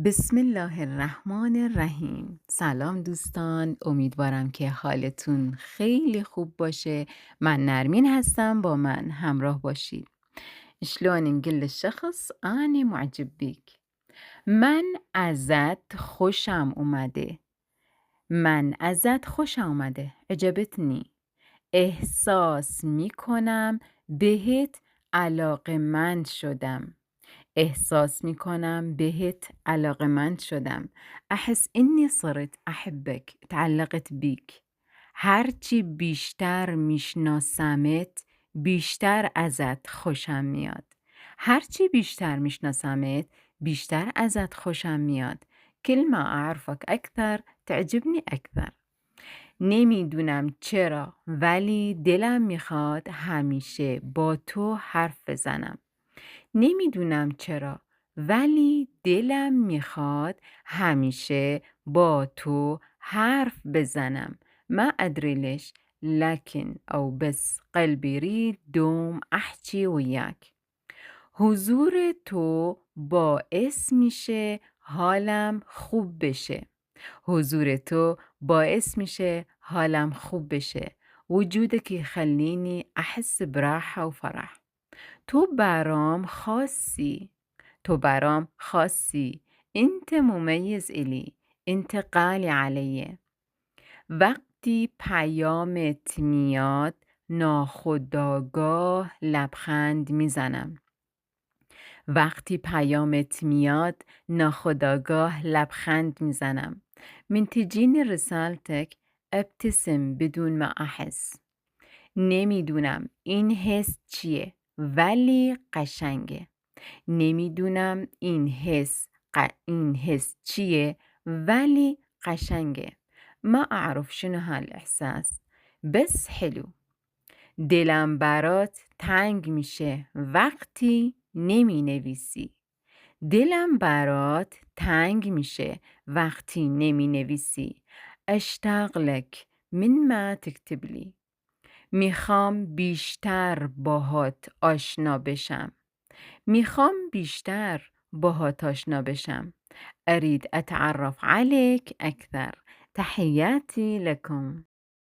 بسم الله الرحمن الرحیم. سلام دوستان، امیدوارم که حالتون خیلی خوب باشه. من نرمین هستم، با من همراه باشید. شلون نقول للشخص أنا معجب بيك؟ من ازت خوشم اومده. من ازت خوشم اومده، عجبتنی. احساس میکنم بهت علاقمند شدم. احساس میکنم بهت علاقمند شدم. احس اني صرت احبك، تعلقت بيك. هرچی بیشتر میشناسمت بیشتر ازت خوشم میاد. هرچی بیشتر میشناسمت بیشتر ازت خوشم میاد. كل ما اعرفك اكثر تعجبني اكثر. نمیدونم چرا ولی دلم میخواد همیشه با تو حرف بزنم. نمیدونم چرا ولی دلم میخواد همیشه با تو حرف بزنم. ما أدري ليش لكن أو بس قلبي يريد دوم أحكي وياك. حضور تو باعث میشه حالم خوب بشه. حضور تو باعث میشه حالم خوب بشه. وجودك يخليني أحس براحة وفرح. تو برام خاصی. تو برام خاصی. انت ممیز إلي. انت غالي علي. وقتی پیامت میاد ناخودآگاه لبخند میزنم. وقتی پیامت میاد ناخودآگاه لبخند میزنم. من تجيني رسالتك ابتسم بدون ما أحس. نمیدونم این حس چیه ولی قشنگه. نمیدونم این حس چیه ولی قشنگه. ما أعرف شنو هالإحساس بس حلو. دلم برات تنگ میشه وقتی نمی نویسی. دلم برات تنگ میشه وقتی نمی نویسی. اشتاق لك من ما تكتب لي. میخوام بیشتر باهات آشنا بشم. میخوام بیشتر باهات آشنا بشم. أريد أتعرف عليك أكثر. تحياتي لكم.